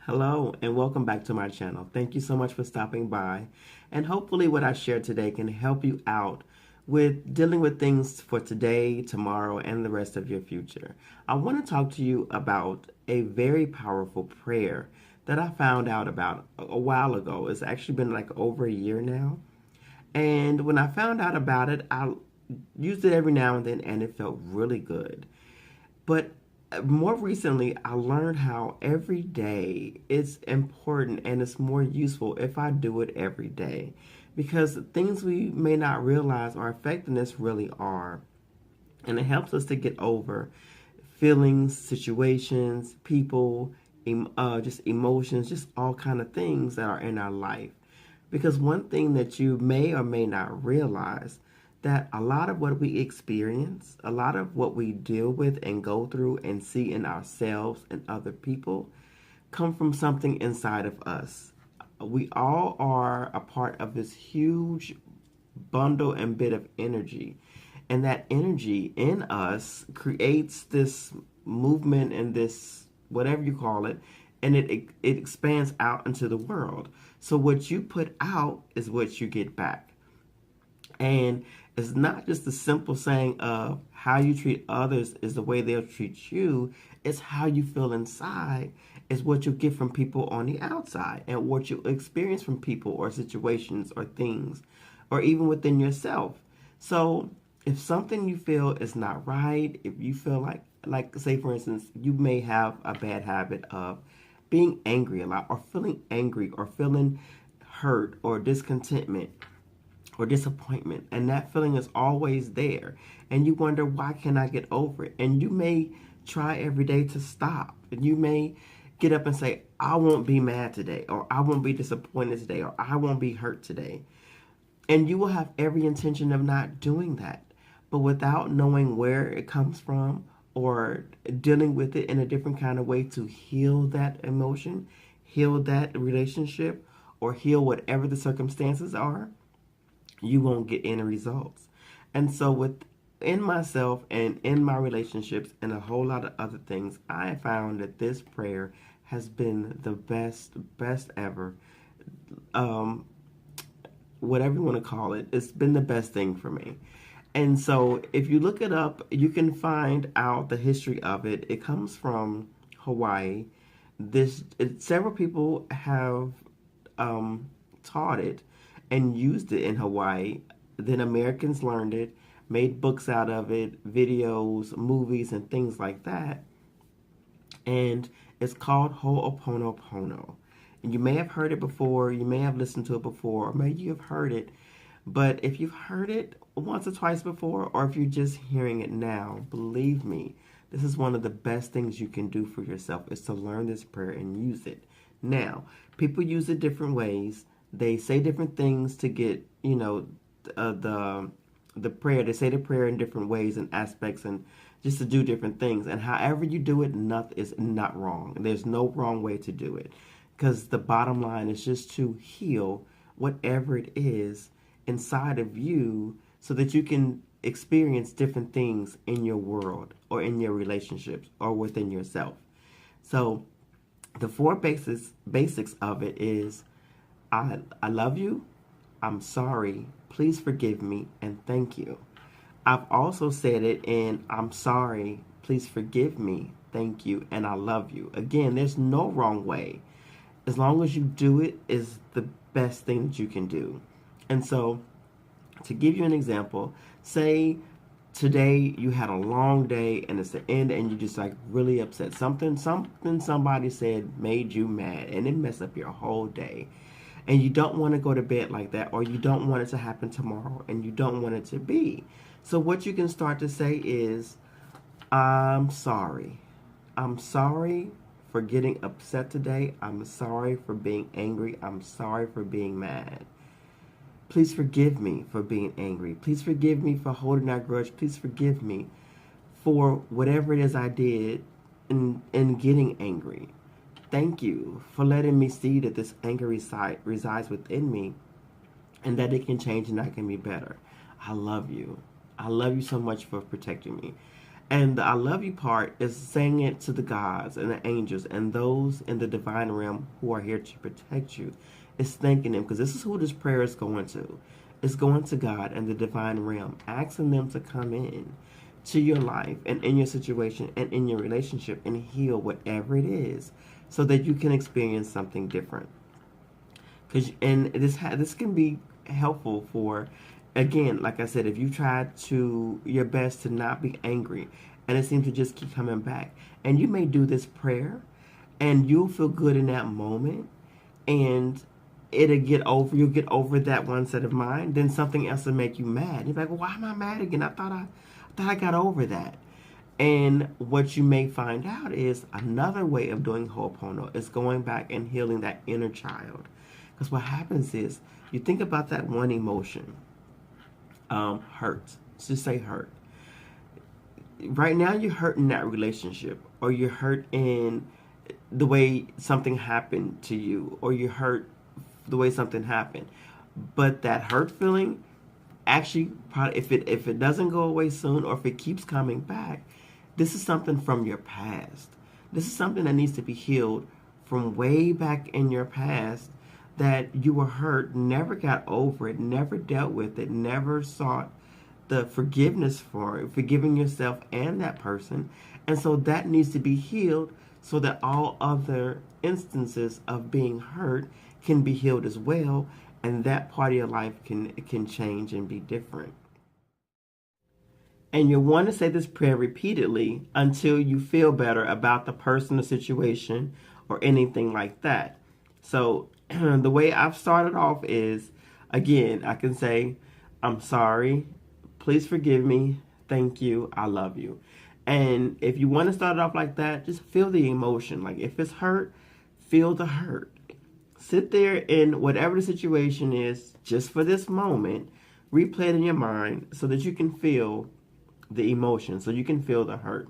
Hello and welcome back to my channel. Thank you so much for stopping by, and hopefully what I share today can help you out with dealing with things for today, tomorrow, and the rest of your future. I want to talk to you about a very powerful prayer that I found out about a while ago. It's actually been like over a year now. And when I found out about it, I used it every now and then and it felt really good. But more recently, I learned how every day it's important and it's more useful if I do it every day. Because things we may not realize our effectiveness really are. And it helps us to get over feelings, situations, people, just emotions, just all kind of things that are in our life. Because one thing that you may or may not realize that a lot of what we experience, a lot of what we deal with and go through and see in ourselves and other people come from something inside of us. We all are a part of this huge bundle and bit of energy. And that energy in us creates this movement and this, whatever you call it, and it expands out into the world. So what you put out is what you get back. And it's not just the simple saying of how you treat others is the way they'll treat you. It's how you feel inside is what you get from people on the outside, and what you experience from people or situations or things or even within yourself. So if something you feel is not right, if you feel like say for instance, you may have a bad habit of being angry a lot, or feeling angry, or feeling hurt, or discontentment, or disappointment, and that feeling is always there, and you wonder, why can't I get over it? And you may try every day to stop, and you may get up and say, I won't be mad today, or I won't be disappointed today, or I won't be hurt today. And you will have every intention of not doing that. But without knowing where it comes from, or dealing with it in a different kind of way to heal that emotion, heal that relationship, or heal whatever the circumstances are, you won't get any results. And so within myself and in my relationships and a whole lot of other things, I found that this prayer has been the best ever. Um, Whatever you want to call it, it's been the best thing for me. And so if you look it up, you can find out the history of it. It comes from Hawaii. Several people have taught it and used it in Hawaii. Then Americans learned it, made books out of it, videos, movies, and things like that. And it's called Ho'oponopono. And you may have heard it before, you may have listened to it before, or maybe you've heard it. But if you've heard it once or twice before, or if you're just hearing it now, believe me, this is one of the best things you can do for yourself, is to learn this prayer and use it. Now, people use it different ways. They say different things to get, the prayer. They say the prayer in different ways and aspects, and just to do different things. And however you do it, nothing is not wrong. There's no wrong way to do it, because the bottom line is just to heal whatever it is inside of you, so that you can experience different things in your world, or in your relationships, or within yourself. So the four basics of it is, I love you, I'm sorry, please forgive me, and thank you. I've also said it in I'm sorry, please forgive me, thank you, and I love you. Again, there's no wrong way. As long as you do it, is the best thing that you can do. And so, to give you an example, say today you had a long day and it's the end, and you're just like really upset. Something somebody said made you mad, and it messed up your whole day. And you don't want to go to bed like that, or you don't want it to happen tomorrow, and you don't want it to be. So what you can start to say is, I'm sorry. I'm sorry for getting upset today. I'm sorry for being angry. I'm sorry for being mad. Please forgive me for being angry. Please forgive me for holding that grudge. Please forgive me for whatever it is I did in getting angry. Thank you for letting me see that this anger resides within me, and that it can change and I can be better. I love you. I love you so much for protecting me. And the I love you part is saying it to the gods and the angels and those in the divine realm who are here to protect you. It's thanking them, because this is who this prayer is going to. It's going to God and the divine realm, asking them to come in to your life and in your situation and in your relationship and heal whatever it is, so that you can experience something different. And this can be helpful for, again, like I said, if you try to your best to not be angry and it seems to just keep coming back, and you may do this prayer and you'll feel good in that moment, and you'll get over that one set of mind, then something else will make you mad. You're like, well, why am I mad again? I thought I got over that. And what you may find out is another way of doing Ho'oponopono is going back and healing that inner child. Because what happens is, you think about that one emotion, hurt. Let's just say hurt. Right now you're hurt in that relationship, or you're hurt in the way something happened to you, or you're hurt the way something happened. But that hurt feeling, actually, probably if it doesn't go away soon, or if it keeps coming back, this is something from your past. This is something that needs to be healed from way back in your past, that you were hurt, never got over it, never dealt with it, never sought the forgiveness for it, forgiving yourself and that person. And so that needs to be healed, so that all other instances of being hurt can be healed as well, and that part of your life can change and be different. And you'll want to say this prayer repeatedly until you feel better about the person, the situation, or anything like that. So the way I've started off is, again, I can say, I'm sorry, please forgive me, thank you, I love you. And if you want to start it off like that, just feel the emotion. Like, if it's hurt, feel the hurt. Sit there in whatever the situation is, just for this moment, replay it in your mind so that you can feel the emotion, so you can feel the hurt.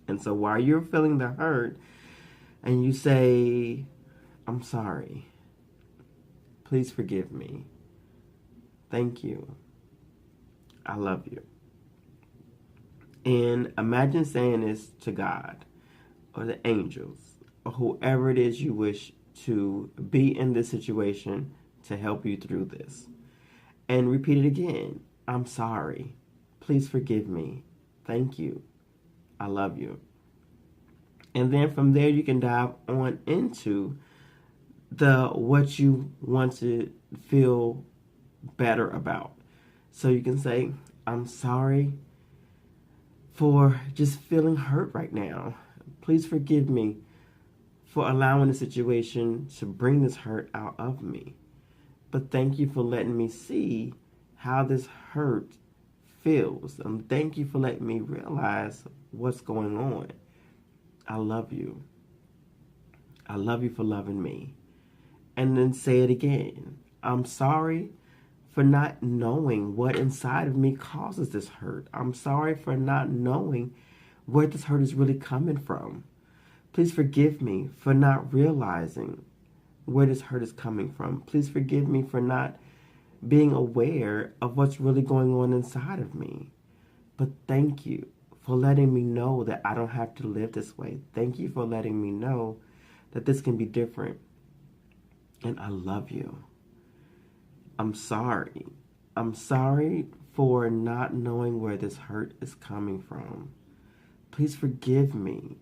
And so while you're feeling the hurt, and you say, I'm sorry, please forgive me, thank you, I love you. And imagine saying this to God or the angels or whoever it is you wish to be in this situation to help you through this. And repeat it again. I'm sorry. Please forgive me. Thank you. I love you. And then from there you can dive on into what you want to feel better about. So you can say, I'm sorry for just feeling hurt right now. Please forgive me for allowing the situation to bring this hurt out of me. But thank you for letting me see how this hurt feels. And thank you for letting me realize what's going on. I love you. I love you for loving me. And then say it again. I'm sorry for not knowing what inside of me causes this hurt. I'm sorry for not knowing where this hurt is really coming from. Please forgive me for not realizing where this hurt is coming from. Please forgive me for not being aware of what's really going on inside of me. But thank you for letting me know that I don't have to live this way. Thank you for letting me know that this can be different. And I love you. I'm sorry. I'm sorry for not knowing where this hurt is coming from. Please forgive me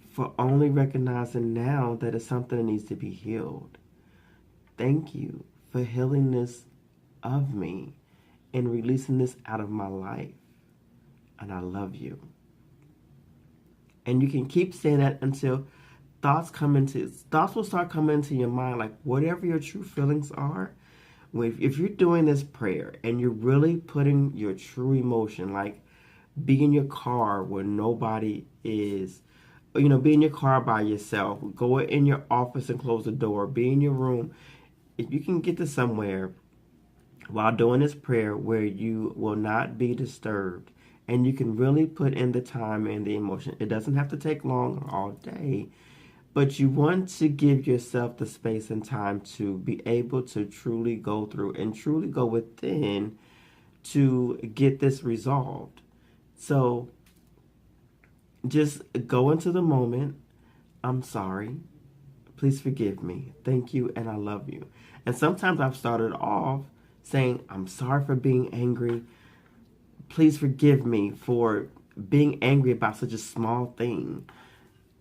for only recognizing now that it's something that needs to be healed. Thank you for healing this of me and releasing this out of my life. And I love you. And you can keep saying that until thoughts will start coming into your mind, like whatever your true feelings are. If you're doing this prayer and you're really putting your true emotion, like be in your car where nobody is, be in your car by yourself, go in your office and close the door, be in your room. If you can get to somewhere while doing this prayer where you will not be disturbed, and you can really put in the time and the emotion. It doesn't have to take long or all day, but you want to give yourself the space and time to be able to truly go through and truly go within to get this resolved. So Just go into the moment. I'm sorry. Please forgive me. Thank you, and I love you. And sometimes I've started off saying, I'm sorry for being angry. Please forgive me for being angry about such a small thing.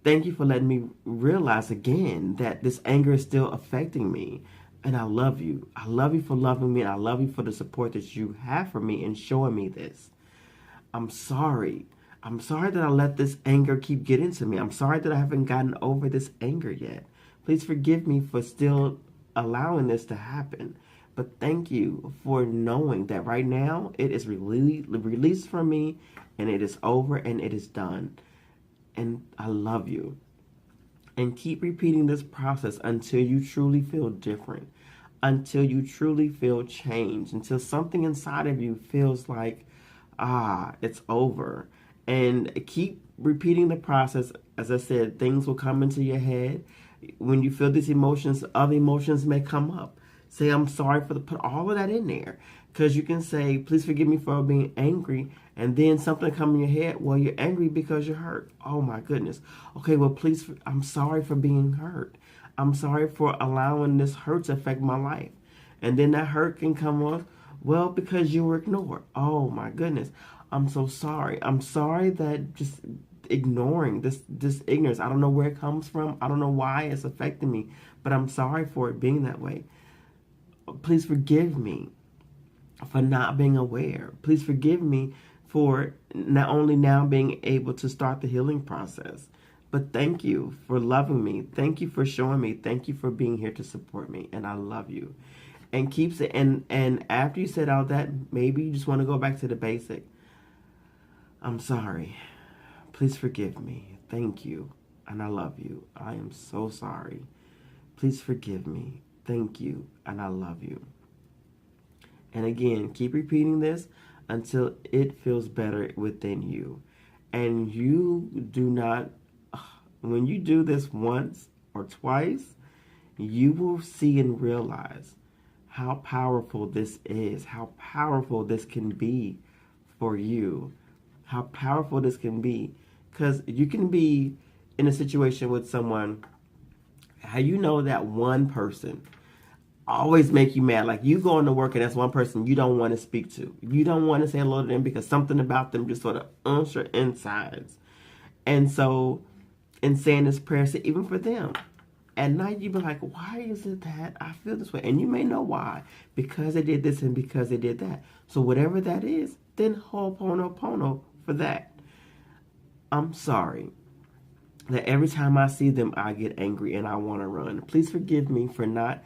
Thank you for letting me realize again that this anger is still affecting me. And I love you. I love you for loving me. And I love you for the support that you have for me and showing me this. I'm sorry. I'm sorry that I let this anger keep getting to me. I'm sorry that I haven't gotten over this anger yet. Please forgive me for still allowing this to happen. But thank you for knowing that right now it is released from me and it is over and it is done. And I love you. And keep repeating this process until you truly feel different, until you truly feel changed, until something inside of you feels like, it's over. And keep repeating the process. As I said, things will come into your head. When you feel these emotions, other emotions may come up. Say, I'm sorry for put all of that in there. Because you can say, please forgive me for being angry. And then something come in your head. Well, you're angry because you're hurt. Oh my goodness. Okay, well, please, I'm sorry for being hurt. I'm sorry for allowing this hurt to affect my life. And then that hurt can come up. Well, because you were ignored. Oh my goodness. I'm so sorry. I'm sorry that just ignoring this ignorance. I don't know where it comes from. I don't know why it's affecting me, but I'm sorry for it being that way. Please forgive me for not being aware. Please forgive me for not only now being able to start the healing process, but thank you for loving me. Thank you for showing me. Thank you for being here to support me. And I love you. And keeps it. And after you said all that, maybe you just want to go back to the basic. I'm sorry. Please forgive me. Thank you. And I love you. I am so sorry. Please forgive me. Thank you. And I love you. And again, keep repeating this until it feels better within you. And you do not, when you do this once or twice, you will see and realize how powerful this is, how powerful this can be for you, how powerful this can be. Because you can be in a situation with someone, how you know that one person always make you mad. Like you going to work and that's one person you don't want to speak to. You don't want to say hello to them because something about them just sort of owns your insides. And so in saying this prayer, say even for them. And now you be like, why is it that I feel this way? And you may know why. Because they did this and because they did that. So whatever that is, then ho'oponopono for that. I'm sorry that every time I see them, I get angry and I want to run. Please forgive me for not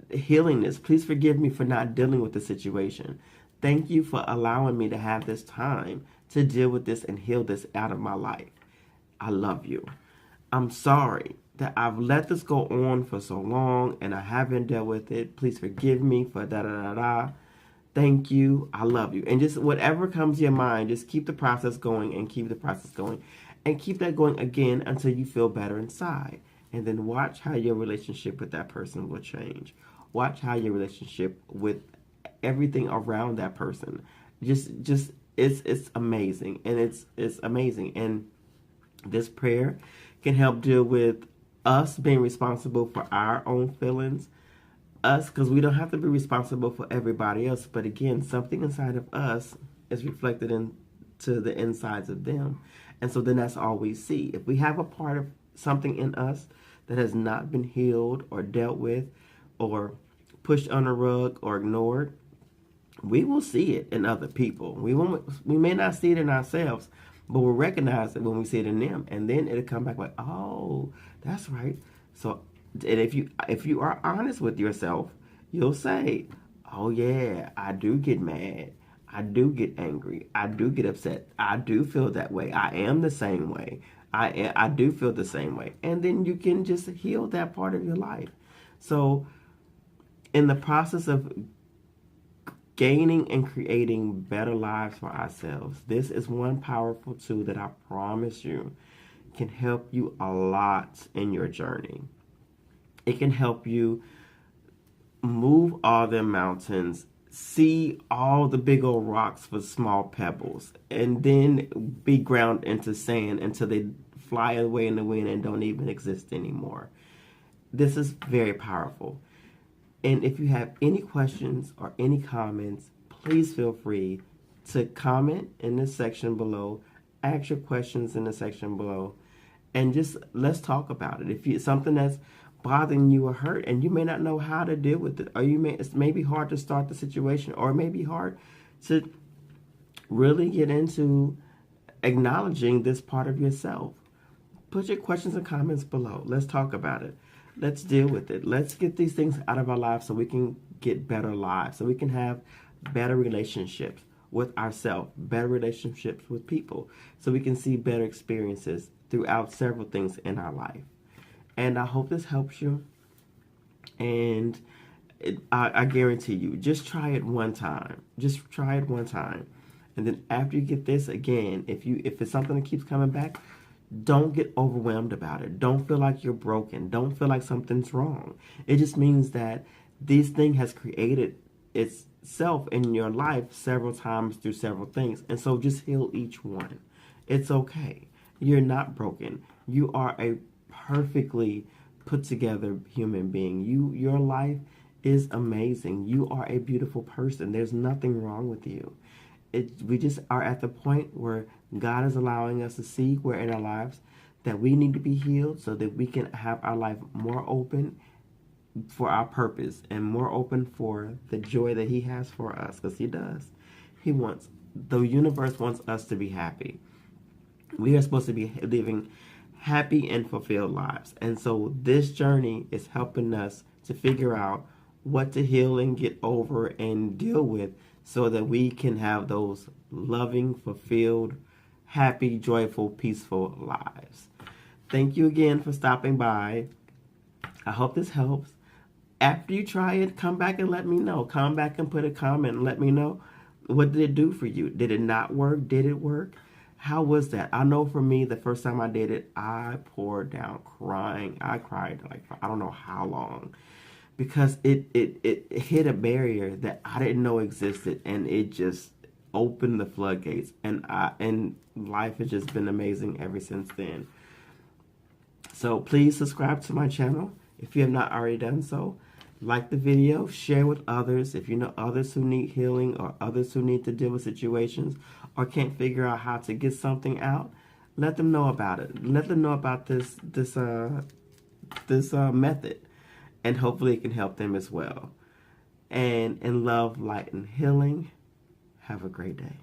healing this. Please forgive me for not dealing with the situation. Thank you for allowing me to have this time to deal with this and heal this out of my life. I love you. I'm sorry that I've let this go on for so long and I haven't dealt with it. Please forgive me for da-da-da-da. Thank you. I love you. And just whatever comes to your mind, just keep the process going and keep the process going. And keep that going again until you feel better inside. And then watch how your relationship with that person will change. Watch how your relationship with everything around that person just it's amazing. And it's amazing. And this prayer can help deal with us being responsible for our own feelings. Us, because we don't have to be responsible for everybody else. But again, something inside of us is reflected into the insides of them. And so then that's all we see. If we have a part of something in us that has not been healed or dealt with or pushed on a rug or ignored, we will see it in other people. We may not see it in ourselves, but we'll recognize it when we see it in them. And then it'll come back like, oh, that's right. So and if you are honest with yourself, you'll say, oh yeah, I do get mad. I do get angry. I do get upset. I do feel that way. I am the same way. I do feel the same way. And then you can just heal that part of your life. So in the process of gaining and creating better lives for ourselves, this is one powerful tool that I promise you can help you a lot in your journey. It can help you move all the mountains see all the big old rocks with small pebbles, and then be ground into sand until they fly away in the wind and don't even exist anymore. This is very powerful. And if you have any questions or any comments, please feel free to comment in the section below, ask your questions in the section below, and just let's talk about it. If it's something that's bothering you or hurt and you may not know how to deal with it, or it may be hard to start the situation, or it may be hard to really get into acknowledging this part of yourself, put your questions and comments below. Let's talk about it. Let's deal with it. Let's get these things out of our lives so we can get better lives, so we can have better relationships with ourselves, better relationships with people, so we can see better experiences throughout several things in our life. And I hope this helps you. And I guarantee you, just try it one time. Just try it one time. And then after you get this, again, if it's something that keeps coming back, don't get overwhelmed about it. Don't feel like you're broken. Don't feel like something's wrong. It just means that this thing has created itself in your life several times through several things. And so just heal each one. It's okay. You're not broken. You are a perfectly put together human being. Your life is amazing. You are a beautiful person. There's nothing wrong with you. We just are at the point where God is allowing us to see where in our lives that we need to be healed, so that we can have our life more open for our purpose and more open for the joy that He has for us, because He does. The universe wants us to be happy. We are supposed to be living happy and fulfilled lives. And so this journey is helping us to figure out what to heal and get over and deal with, so that we can have those loving, fulfilled, happy, joyful, peaceful lives. Thank you again for stopping by. I hope this helps. After you try it, come back and let me know. Come back and put a comment and let me know, what did it do for you? Did it not work? Did it work? How was that? I know for me, the first time I did it, I poured down crying. I cried like I don't know how long, because it hit a barrier that I didn't know existed, and it just opened the floodgates. And life has just been amazing ever since then. So please subscribe to my channel if you have not already done so. Like the video, share with others. If you know others who need healing, or others who need to deal with situations or can't figure out how to get something out, let them know about it. Let them know about this method, and hopefully it can help them as well. And in love, light, and healing, have a great day.